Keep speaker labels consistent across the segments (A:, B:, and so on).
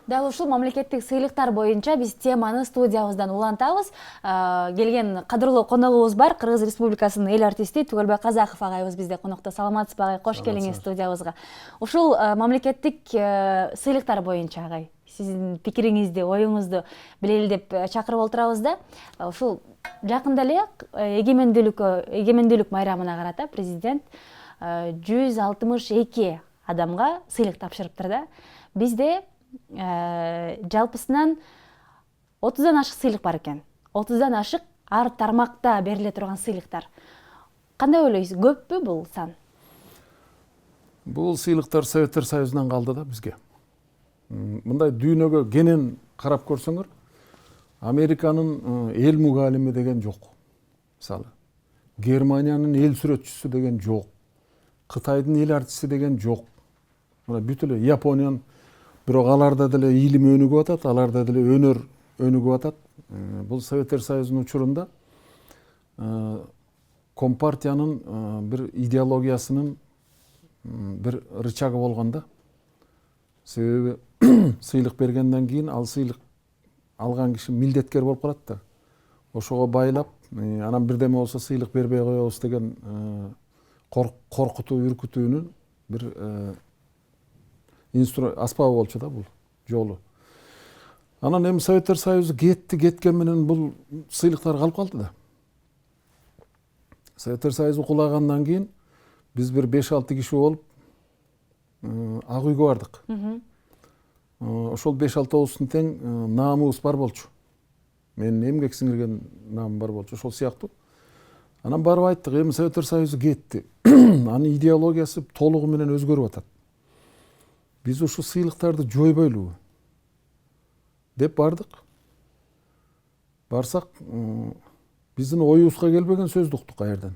A: Дәл ушул мамлекеттик сыйлыктар боюнча биз теманы студиябыздан улантабыз. Келген кадырлуу коногубуз бар. Кыргыз Республикасынын эл артисти Түгөлбай Казаков агайыбыз бизде конокто. Саламатсызбы агай? Кош келиңиз студиябызга. Ушул мамлекеттик сыйлыктар боюнча агай, сиздин пикириңизди, оюңузду билели деп чакырып отурабыз да. Ушул жакында эле эгемендүүлүк майрамына карата президент 162 адамга сыйлык тапшырыптыр да. Бизде жалпысынан 30дан ашык сыйлык бар экен. 30дан ашык ар тармакта бериле турган сыйлыктар. Кандай ойлойсуз, көппү бул сан?
B: Бул сыйлыктар Советтер Союзунан калды да бизге. Мындай дүйнөгө кенен карап көрсөңөр, Американын эл мугалими деген жок. Мисалы, Германиянын эл сүрөтчүсү деген жок. Кытайдын эл артисти деген жок. Мына бүт эле Япониянын, бирок аларда деле илим өнүгүп атат, аларда деле өнөр өнүгүп атат. Бул Советтер Союзунун учурунда Компартиянын бир идеологиясынын бир рычагы болгон да. Себеби сыйлык бергенден кийин ал сыйлык алган киши милдеткер болуп калат да. Ошого байлап, анан бирдеме болсо сыйлык бербей коебуз деген коркутуу, үркүтүүнүн бир аспабы болчу да бул жолу. Анан эми Советтер Союзу кеткен менен бул сыйлыктар калып калды да. Советтер Союзу кулагандан кийин биз бир 5-6 киши болуп Ак үйгө бардык. Ошол 5-6 тең наамыбыз бар болчу. Менин эмгек сиңирген наамым бар болчу. Ошол сыяктуу. Анан барып айттык, эми Советтер Союзу кетти. Анын идеологиясы толугу менен өзгөрүп атат. Биз ушу сыйлыктарды жойбойлубу деп бардык. Барсак, биздин оюбузга келбеген сөздү уктук аерден.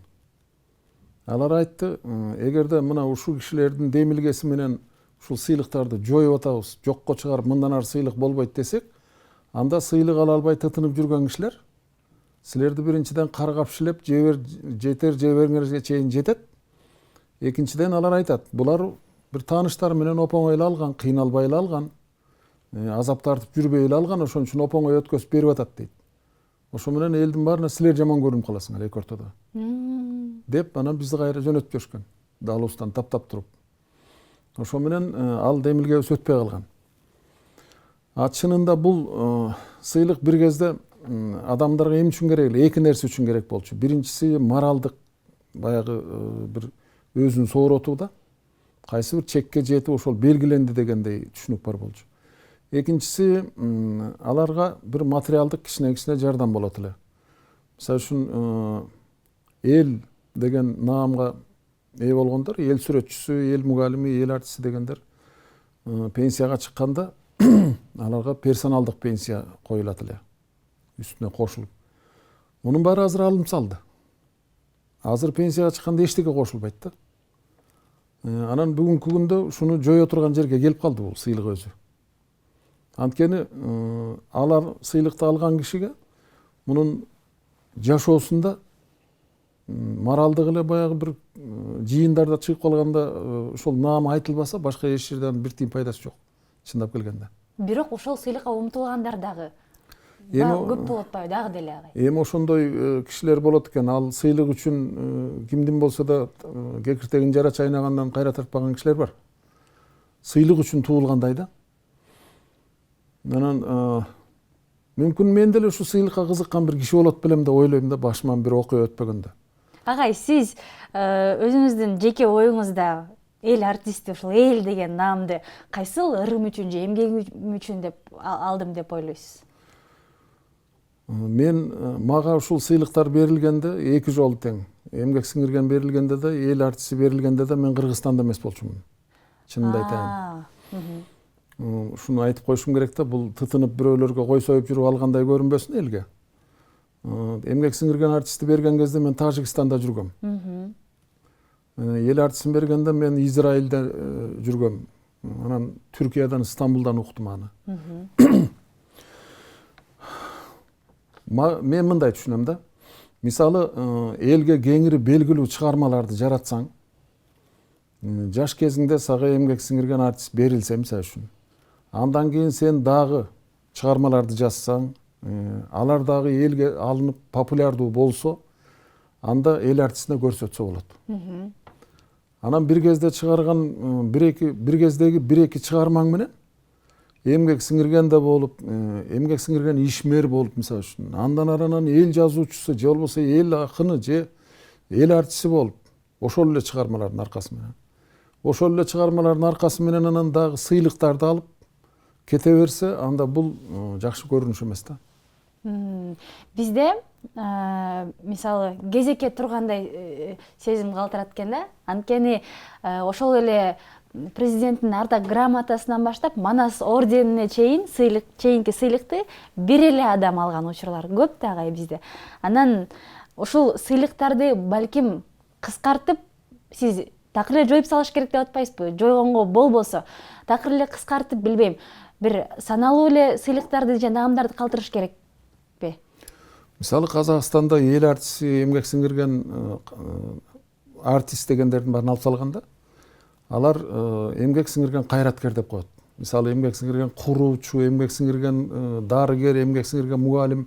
B: Алар айтты, эгерде мына ушул кишилердин демилгеси менен ушул сыйлыктарды жоюп атабыз, жокко чыгарып мындан ары сыйлык болбойт десек, анда сыйлык ала албай тытынып жүргөн кишилер силерди биринчиден каргап шилеп жебериңерге чейин жетет. Экинчиден алар айтат, булар бир тааныштары менен опоңой эле алган, кыйналбай эле алган, азап тартып жүрбөй эле алган, ошон үчүн опоңой өткөзүп берип атат дейт. Ошо менен элдин баарына силер жаман көрүнүп каласыңар эки ортодо. Деп анан бизди кайра жөнөтүп жиберишкен. Далыбыздан таптап туруп. Ошо менен ал демилгебиз өтпөй калган. Чынында бул сыйлык бир кезде адамдарга эмне үчүн керек эле? Эки нерсе үчүн керек болчу. Биринчиси моралдык, баягы бир өзүн сооротуу да. Кайсы бир чекке жетип ошол белгиленди дегендей түшүнүк бар болчу. Экинчиси аларга бир материалдык кичине жардам болот эле. Мисалы үчүн эл деген наамга ээ болгондор, эл сүрөтчүсү, эл мугалими, эл артисти дегендер пенсияга чыкканда аларга персоналдык пенсия коюлат эле. Үстүнө кошулуп. Мунун баары азыр алым салды. Азыр пенсияга чыкканда эчтеке кошулбайт да. Анан бүгүнкү күндө ушуну жое турган жерге келип калды бул сыйлык өзү. Анткени алар сыйлыкты алган кишиге мунун жашоосунда моралдык эле баягы бир жыйындарда чыгып калганда ошол наам айтылбаса, башка эч жерден бир тиын пайдасы жок. Чындап келгенде.
A: Бирок ошол сыйлыкка умтулгандар дагы көп болот атпайбы дагы деле агай?
B: Эми ошондой кишилер болот экен. Ал сыйлык үчүн кимдин болсо да кекиртегин жара чайнагандан кайра тартпаган кишилер бар. Сыйлык үчүн туулгандай да. Анан мүмкүн мен деле ушу сыйлыкка кызыккан бир киши болот белем деп ойлойм да, башыман бир окуя өтпөгөндө.
A: Агай, сиз өзүңүздүн жеке оюңузда эл артисти, ушул эл деген наамды кайсыл ырым үчүн же эмгегим үчүн деп алдым деп ойлойсуз?
B: Мен мага ушул сыйлыктар берилгенде эки жолу тең. Эмгек сиңирген берилгенде да, эл артисти берилгенде да мен Кыргызстанда эмес болчумун. Чынымды айтайын. Ушуну айтып коюшум керек да, бул тытынып бирөөлөргө кой союп жүрүп алгандай көрүнбөсүн элге. Эмгек сиңирген артисти берген кезде мен Тажикстанда жүргөм. Эл артистин бергенде мен Израилде жүргөм. Анан Түркиядан, Стамбулдан уктум аны. Мен мындай түшүнөм да. Мисалы, элге кеңири белгилүү чыгармаларды жаратсаң, жаш кезиңде сага эмгек сиңирген артист берилсе, мисалы үчүн, Андан кийин сен дагы чыгармаларды жазсаң, алар дагы элге алынып популярдуу болсо, анда эл артистине көрсөтсө болот. Анан бир кезде чыгарган бир кездеги бир эки чыгармаң менен эмгек сиңирген да болуп, эмгек сиңирген ишмер болуп, мисалы үчүн, андан аранан эл жазуучусу же болбосо эл акыны же эл артисти болуп, ошол эле чыгармалардын аркасы менен. Ошол эле чыгармалардын аркасы менен анан дагы сыйлыктарды алып кете берсе, анда бул жакшы көрүнүш эмес да.
A: Бизде мисалы кезекке тургандай сезим калтырат экен да. Анткени ошол эле президенттин ардак грамотасынан баштап Манас орденине чейин чейинки сыйлыкты бир эле адам алган учурлар көп да агай бизде. Анан ошол сыйлыктарды балким кыскартып, сиз такыр эле жоюп салыш керек деп атпайсызбы? Жойгонго болбосо, такыр эле кыскартып, билбейм, бир саналуу эле сыйлыктарды же наамдарды калтырыш керекпи?
B: Мисалы Казакстанда эл артисти, эмгек сиңирген артист дегендердин баарын алып салганда, алар эмгек сиңирген кайраткер деп коет. Мисалы эмгек сиңирген куруучу, эмгек сиңирген дарыгер, эмгек сиңирген мугалим,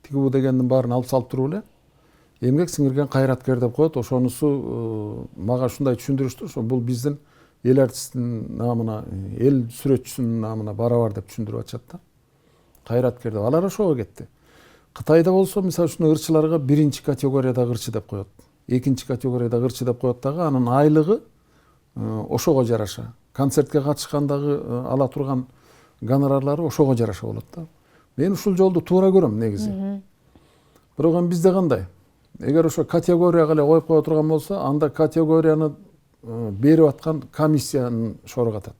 B: тигибу дегендин баарын алып салып туруп эле эмгек сиңирген кайраткер деп коет. Ошонусу мага ушундай түшүндүрүштү. Ошо бул биздин эл артисттин наамына, эл сүрөтчүсүнүн наамына барабар деп түшүндүрүп атышат да. Кайраткер деп. Алар ошого кетти. Кытайда болсо, мисалы үчүн, ырчыларга биринчи категориядагы ырчы деп коет. Экинчи категориядагы ырчы деп коет дагы, анын айлыгы ошого жараша. Концертке катышкандагы ала турган гонорарлары ошого жараша болот да. Мен ушул жолду туура көрөм негизи. Бирок бизде кандай? Эгер ошо категорияга эле коюп кое турган болсо, анда категорияны берип аткан комиссиянын шоргатат.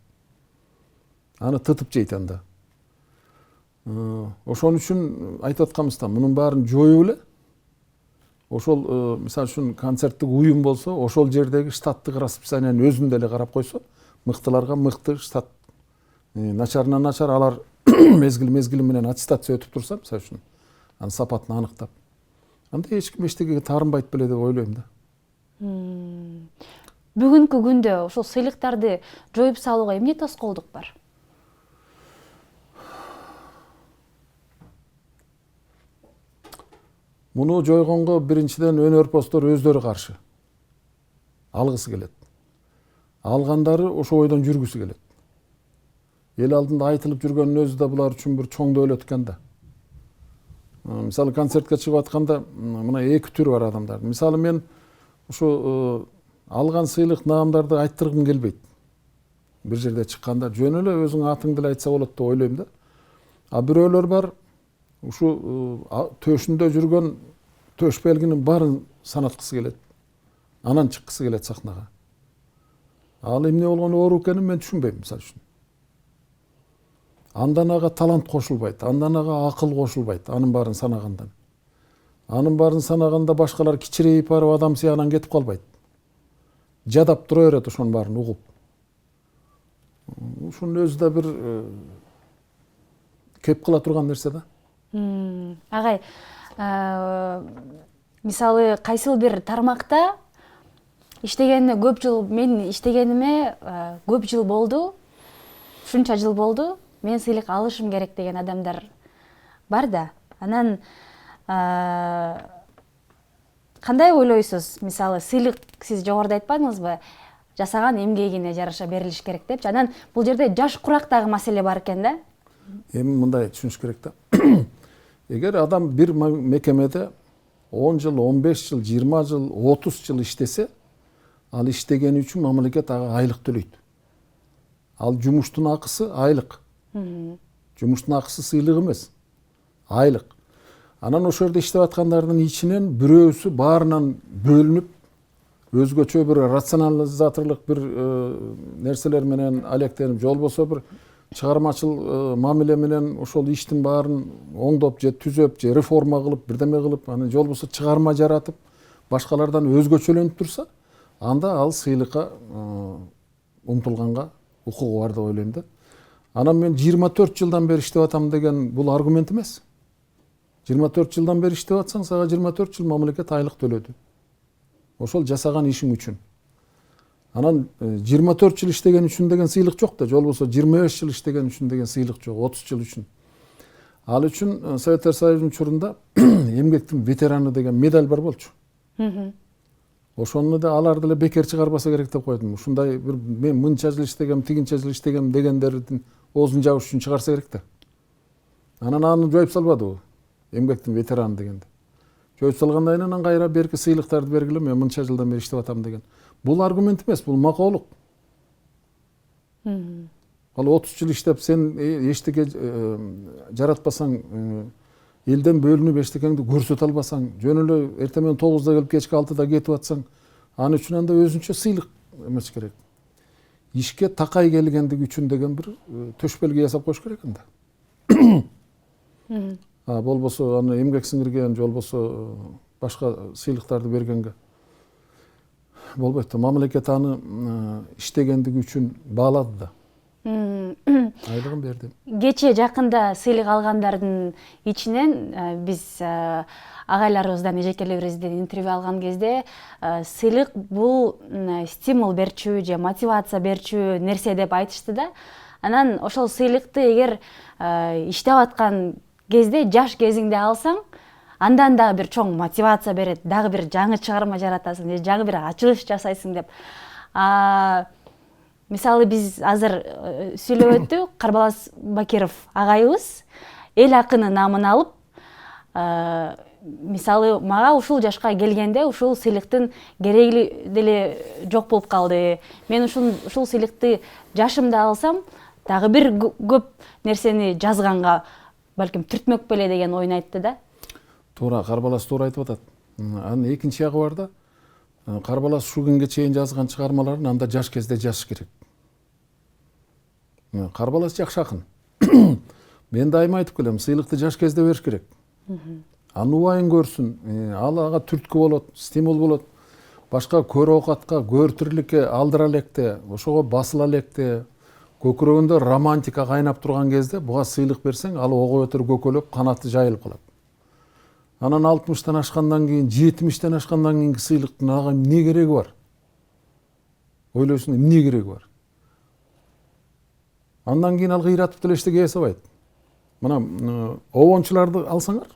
B: Аны тытып жейт анда. Ошон үчүн айтып атканбыз да, мунун баарын жоюп эле, ошол мисалы үчүн концерттик уюм болсо, ошол жердеги штаттык расписаниянын өзүн деле карап койсо, мыктыларга мыкты штат, начарына начар, алар мезгил менен аттестация өтүп турса, мисалы үчүн, анын сапатын аныктап, анда эч ким эчтегеге таарынбайт беле деп ойлойм да.
A: Бүгүнкү күндө ошол сыйлыктарды жоюп салууга эмне тоскоолдук бар?
B: Муну жойгонго биринчиден өнөрпоздор өздөрү каршы. Алгысы келет. Алгандары ошо ойдон жүргүсү келет. Эл алдында айтылып жүргөндүн өзү да булар үчүн бир чоң дөөлөт экен да. Мисалы концертке чыгып атканда мына эки түр бар адамдардын. Мисалы мен ушу алган сыйлык наамдарды айттыргым келбейт. Бир жерде чыкканда жөн эле өзүң атыңды эле айтса болот деп ойлойм да. А бирөөлөр бар, ушу төшүндө жүргөн төш белгинин баарын санаткысы келет. Анан чыккысы келет сахнага. Ал эмне болгону оор экенин мен түшүнбөйм, мисалы үчүн. Андан ага талант кошулбайт, андан ага акыл кошулбайт, анын баарын санагандан. Анын баарын санаганда башкалар кичирейип барып адам сыянан кетип калбайт. Жадап тура берет ошонун баарын угуп. Ушунун өзү да бир кеп кыла турган нерсе да.
A: Агай, мисалы кайсыл бир тармакта иштегенине көп жыл, мен иштегениме көп жыл болду, ушунча жыл болду, мен сыйлык алышым керек деген адамдар бар да. Анан кандай ойлойсуз? Мисалы сыйлык сиз жогоруда айтпадыңызбы? Жасаган эмгегине жараша берилиш керек депчи. Анан бул жерде жаш курактагы маселе бар экен да.
B: Эми мындай түшүнүш керек да. Эгер адам бир мекемеде 10 жыл, 15 жыл, 20 жыл, 30 жыл иштесе, ал иштегени үчүн мамлекет ага айлык төлөйт. Ал жумуштун акысы айлык. Жумуштун акысы сыйлык эмес. Айлык. Анан ошол жерде иштеп аткандардын ичинен бирөөсү баарынан бөлүнүп, өзгөчө бир рационализаторлук бир нерселер менен алектенип, же болбосо бир чыгармачыл мамиле менен ошол иштин баарын оңдоп же түзөп же реформа кылып, бирдеме кылып, аны же болбосо чыгарма жаратып, башкалардан өзгөчөлөнүп турса, анда ал сыйлыкка умтулганга укугу бар деп ойлойм да. Анан мен 24 жылдан бери иштеп атам деген бул аргумент эмес. 24 жылдан бери иштеп атсаң, сага 24 жыл мамлекет айлык төлөдү. Ошол жасаган ишиң үчүн. Анан 24 жыл иштеген үчүн деген сыйлык жок да, же болбосо 25 жыл иштеген үчүн деген сыйлык жок, 30 жыл үчүн. Ал үчүн Советтер Союзунун учурунда эмгектин ветераны деген медаль бар болчу. Ошону да алар деле бекер чыгарбаса керек деп койдум. Ушундай бир мен мынча жыл иштегем, тигинче жыл иштегем дегендердин оозун жабыш үчүн чыгарса керек да. Анан аны жоюп салбадыбы? Эмгектин ветераны дегенде. Жоюп салгандан кийин анан кайра берки сыйлыктарды бергиле, мен мынча жылдан бери иштеп атам деген. Бул аргумент эмес, бул макоолук. Ал 30 жыл иштеп сен эчтеке жаратпасаң, элден бөлүнүп эчтекеңди көрсөтө албасаң, жөн эле эртең менен 9-да келип кечки 6-да кетип атсаң, аны үчүн анда өзүнчө сыйлык эмес керек. Ишке такай келгендиги үчүн деген бир төшбелги жасап коюш керек анда. Болбосо аны эмгек сиңирген, же болбосо башка сыйлыктарды бергенге болбойт да. Мамлекет аны иштегендиги үчүн баалады да. Айлыгын берди.
A: Кече жакында сыйлык алгандардын ичинен биз агайларыбыздан, эжекелерибизден интервью алган кезде сыйлык бул стимул берчү же мотивация берчү нерсе деп айтышты да. Анан ошол сыйлыкты эгер иштеп аткан кезде жаш кезиңде алсаң, андан дагы бир чоң мотивация берет, дагы бир жаңы чыгарма жаратасың, же жаңы бир ачылыш жасайсың деп. Мисалы биз азыр сүйлөп өттүк, Карбалас Бакиров агайыбыз эл акыны намын алып, мисалы мага ушул жашка келгенде ушул сыйлыктын кереги деле жок болуп калды. Мен ушул сыйлыкты жашымда алсам, дагы бир көп нерсени жазганга балким түртмөк беле деген оюн айтты да.
B: Туура, Карбалас туура айтып атат. Анын экинчи ягы бар да. Карбалас ушул күнгө чейин жазган чыгармаларын анда жаш кезде жазыш керек. Карбалас жакшы акын. Мен дайыма айтып келем, сыйлыкты жаш кезде бериш керек. Аны убайын көрсүн, ал ага түрткү болот, стимул болот. Башка көр оокатка, көөртүрлүккө алдыра электе, ошого басыла электе, көкүрөгүндө романтика кайнап турган кезде буга сыйлык берсең, ал ого өтөр көкөлөп, канаты жайылып калат. Анан 60-тан ашкандан кийин, 70-тен ашкандан кийинки сыйлыктын ага эмне кереги бар? Ойлойсуң, эмне кереги бар? Андан кийин ал кыйратып деле эчтеке жасабайт. Мына обончуларды алсаңар,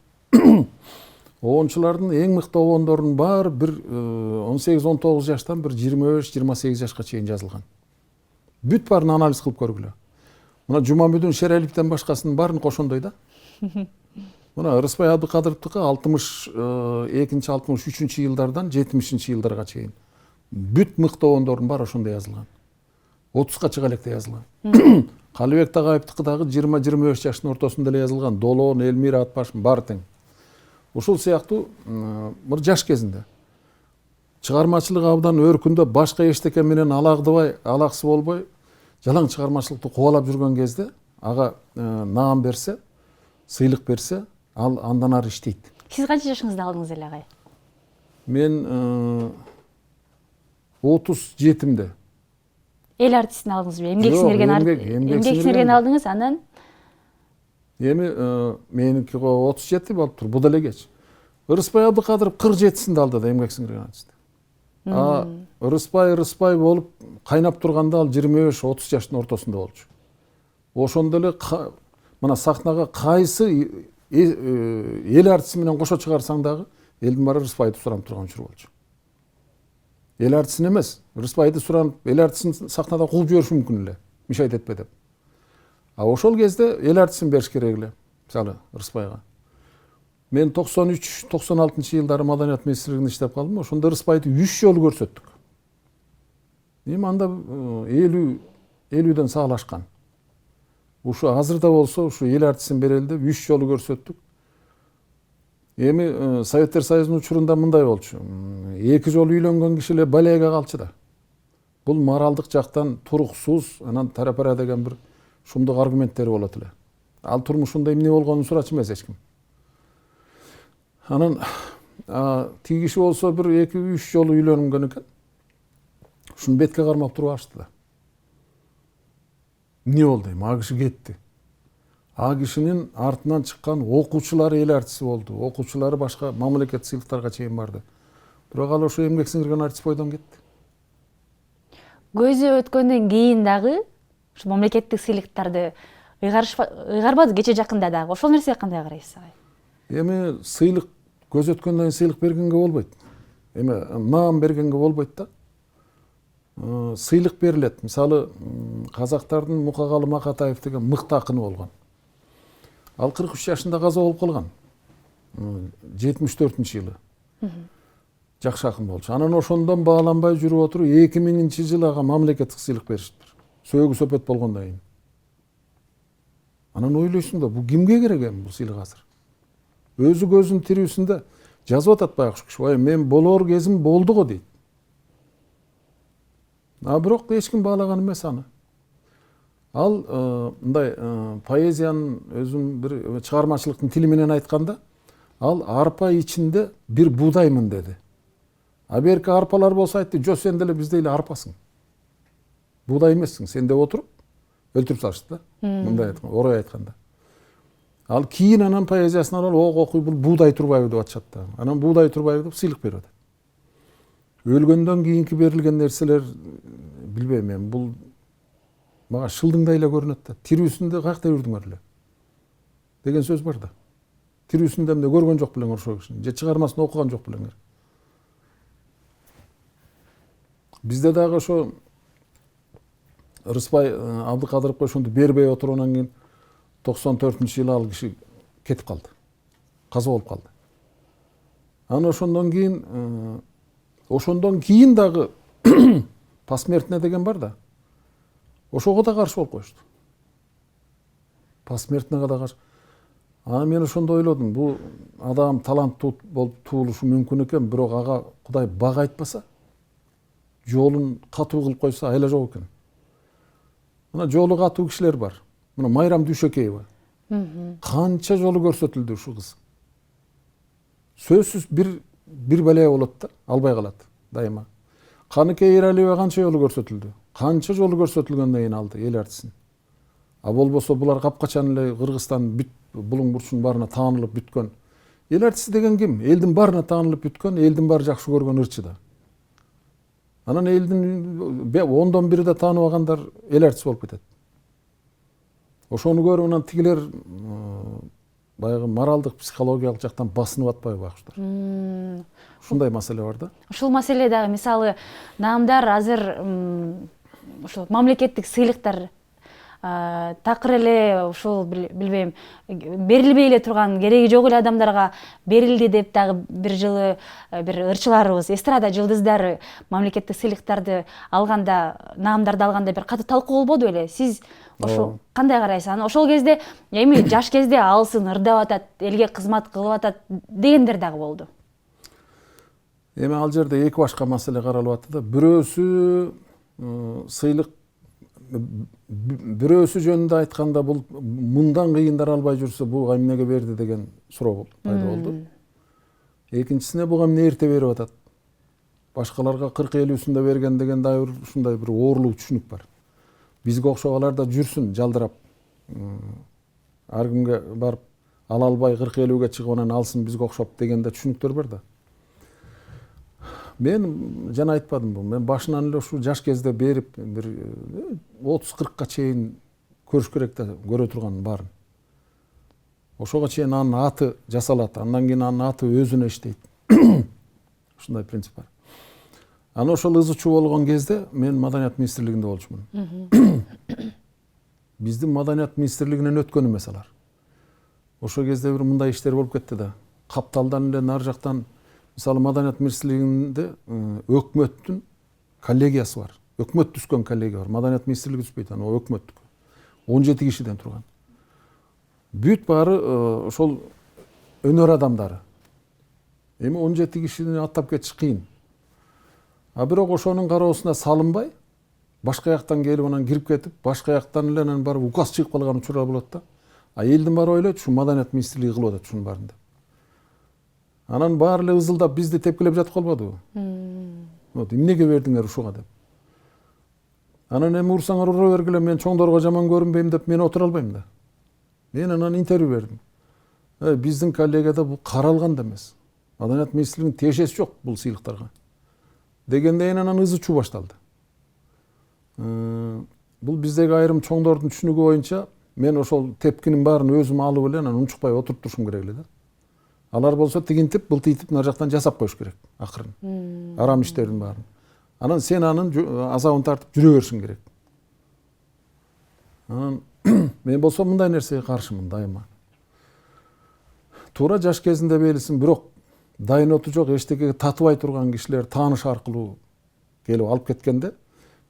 B: обончулардын эң мыкты обондорунун баары бир 18-19 жаштан бир 25-28 жашка чейин жазылган. Бүт баарын анализ кылып көргүлө. Мына Жумамүдүн Шералиевден башкасынын баарын кошондой да. Мына Ырыспай Абдыкадыровдуку 62-63 жылдардан 70 жылдарга чейин бүт мыкты обондордун баары ошондо жазылган. 30-ка чыга электе жазылган. Калыбек Тагаевдики дагы 20-25 жаштын ортосунда эле жазылган. Долоон, Элмира Атбашевдин баары тең. Ушул сыяктуу бир жаш кезинде чыгармачылык абдан өркүндө башка эчтеке менен алагдыбай, алаксы болбой, жалаң чыгармачылыкты кубалап жүргөн кезде ага наам берсе, сыйлык берсе, ал андан ары иштейт.
A: Сиз канча жашыңызда алдыңыз эле агай?
B: Мен 37-имде.
A: Эл артистин алдыңызбы? Эмгек сиңирген алдыңыз, анан?
B: Эми меники 37 болуп тур, бу деле кеч. Ырыспай Абдыкадыров 47-синде алды да эмгек сиңирген артист. Ырыспай болуп кайнап турганда ал 25-30 жаштын ортосунда болчу. Ошондо эле мына сахнага кайсы эл артисти менен кошо чыгарсаң дагы элдин баары Ырыспайды суранып турган учур болчу. Эл артистин эмес, Ырыспайды суранып, эл артистин сахнада кууп жибериши мүмкүн эле, мешайт этпе деп. Ошол кезде эл артистин бериш керек эле, мисалы Ырыспайга. Мен 93-96 жылдары Маданият министрлигинде иштеп калдым. Ошондо Ырыспайды 3 жолу көрсөттүк. Эми анда 50-ден саалашкан. Ушу азырда болсо ушу эл артистин берели деп 3 жолу көрсөттүк. Эми Советтер Союзунун учурунда мындай болчу. 2 жолу үйлөнгөн киши эле балайга калчу да. Бул моралдык жактан туруксуз, анан тарапара деген бир шумдук аргументтери болот эле. Ал турмушунда эмне болгонун сурачу эмес эч ким. Анан тиги киши болсо бир 2-3 жолу үйлөнгөн экен. Ушуну бетке кармап туруп алышты да. Эмне болду эми? А киши кетти. А кишинин артынан чыккан окуучулары эл артисти болду. Окуучулары башка мамлекет сыйлыктарга чейин барды. Бирок ал ошо эмгек сиңирген артист бойдон кетти.
A: көзү өткөндөн кийин дагы ушу мамлекеттик сыйлыктарды ыйгарбады кече жакында дагы. Ошол нерсеге кандай карайсыз агай?
B: Эми сыйлык көз өткөндөн кийин сыйлык бергенге болбойт. Эми наам бергенге болбойт да. Сыйлык берилет. Мисалы, казактардын Мукагалы Макатаев деген мыкты акыны болгон. Ал 43 жашында каза болуп калган. 74-жылы. Жакшы акын болчу. Анан ошондон бааланбай жүрүп отуруп 2000-жылы ага мамлекеттик сыйлык беришиптир. Сөөгү сөпөт болгондон кийин. Анан ойлойсуң да, бул кимге керек эми бул сыйлык азыр? Өзү көзүнүн тирүүсүндө жазып атат баягы киши. Ой, мен болор кезим болду го дейт. Бирок эч ким баалаган эмес аны. Ал мындай поэзиянын өзүнүн бир чыгармачылыктын тили менен айтканда, ал арпа ичинде бир будаймын деди. Берки арпалар болсо айтты, жо сен деле биздей эле арпасың. Будай эмессиң, сен деп отуруп өлтүрүп салышты да. Мындай айтканда, орой айтканда. Ал кийин анан поэзиясын алып окуй, бул Будай Турбаев деп атышат да. Анан Будай Турбаев деп сыйлык берип атат. Өлгөндөн кийинки берилген нерселер билбейм мен, бул мага шылдыңдай эле көрүнөт да. Тирүүсүндө каякта жүрдүңөр эле деген сөз бар да. Тирүүсүндө эмне көргөн жок белең ошол кишини, же чыгармасын окуган жок белең. Бизде дагы ошо Рыспай Абдыкадыровго ошондо бербей отургандан кийин 94-жылы ал киши кетип калды. Каза болуп калды. Анан ошондон кийин дагы посмертное деген бар да. Ошого да каршы болуп коюшту. Посмертныйга да каршы. Анан мен ошондо ойлодум, бул адам таланттуу болуп туулушу мүмкүн экен, бирок ага Кудай бак айтпаса, жолун катуу кылып койсо айла жок экен. Мына жолу катуу кишилер бар. Мына Майрам Дүйшөкеева. Канча жолу көрсөтүлдү ушу кыз. Сөзсүз бир балая болот да, албай калат дайыма. Каныкей Эралиева канча жолу көрсөтүлдү. Канча жолу көрсөтүлгөндөн кийин алды эл артисин. Болбосо булар капкачан эле Кыргызстан булуң бурчунун баарына таанылып бүткөн. Эл артиси деген ким? Элдин баарына таанылып бүткөн, элдин баары жакшы көргөн ырчы да. Анан элдин 10дон бири да тааныбагандар эл артиси болуп кетет. Ошону көрүп анан тигилер баягы моралдык, психологиялык жактан басынып атпайбы акчылар. Ушундай маселе бар да.
A: Ушул маселе дагы мисалы наамдар азыр ушул мамлекеттик сыйлыктар такыр эле ушул билбейм берилбей эле турган, кереги жок эле адамдарга берилди деп дагы бир жылы бир ырчыларыбыз, эстрада жылдыздары мамлекеттик сыйлыктарды алганда, наамдарды алганда бир катуу талкуу болбоду беле? Сиз ошо кандай карайсыз? Анан ошол кезде эми жаш кезде алсын, ырдап атат, элге кызмат кылып атат дегендер дагы болду.
B: Эми ал жерде эки башка маселе каралып атты да. Бирөөсү сыйлык, бирөөсү жөнүндө айтканда бул мындан кыйындар албай жүрсө буга эмнеге берди деген суроо пайда болду. Экинчисине буга эмне эрте берип атат? Башкаларга 40-50-сүндө берген деген дагы ушундай бир оорлуу түшүнүк бар. Бизге окшогалар да жүрсүн жалдырап. Ар кимге барып ала албай 40-50-ге чыгып анан алсын бизге окшоп деген да түшүнүктөр бар да. Мен жана айтпадымбы, мен башынан эле ушу жаш кезде берип бир 30-40ка чейин көрүш керек да, көрө турганын баарын. Ошого чейин анын аты жасалат, андан кийин анын аты өзүнө иштейт. Ушундай принцип бар. Анан ошол ызычуу болгон кезде мен Маданият министрлигинде болчумун. Биздин Маданият министрлигинен өткөн эмес алар. Ошол кезде бир мындай иштер болуп кетти да. Капталдан эле нар жактан, мисалы Маданият министрлигинде өкмөттүн коллегиясы бар. Өкмөт түзгөн коллегия бар. Маданият министрлиги түзбөйт, аны өкмөт. 17 кишиден турган. Бүт баары ошол өнөр адамдары. Эми 17 кишини аттап кетиш кыйын. Бирок ошонун кароосуна салынбай, башка жактан келип анан кирип кетип, башка жактан эле анан барып указ чыгып калган учурлар болот да. Элдин баары ойлойт, ушу Маданият министрлиги кылып атат ушунун баарында. Анан баары эле ызылдап бизди тепкилеп жатып калбадыбы? Эмнеге бердиңер ушуга деп. Анан эми урсаңар ура бергиле, мен чоңдорго жаман көрүнбөйм деп мен отура албайм да. Мен анан интервью бердим. Биздин коллегияда бул каралган да эмес. Маданият министрлигинин тиешеси жок бул сыйлыктарга. Дегенден анан ызы чуу башталды. Бул биздеги айрым чоңдордун түшүнүгү боюнча мен ошол тепкинин баарын өзүм алып эле анан унчукпай отуруп турушум керек эле да. Алар болсо тигинтип, былтыйтип мына жактан жасап коюш керек акырын. Арам иштердин баарын. Анан сен анын азабын тартып жүрө беришиң керек. Анан мен болсо мындай нерсеге каршымын дайыма. Туура жаш кезинде бейлисин, бирок дайыноты жок, эчтекеге татыбай турган кишилер тааныш аркылуу келип алып кеткенде,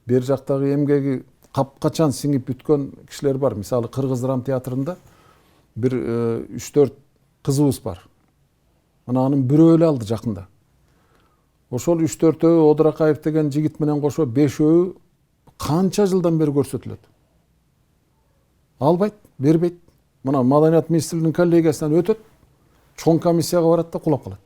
B: бер жактагы эмгеги капкачан сиңип бүткөн кишилер бар. Мисалы Кыргыз драма театрында бир 3-4 кызыбыз бар. Анын бирөө эле алды жакында. Ошол 3-4-өө Одуракаев деген жигит менен кошо 5-өө канча жылдан бери көрсөтүлөт. Албайт, бербейт. Мына Маданият министрлигинин коллегиясынан өтөт, чоң комиссияга барат да кулап калат.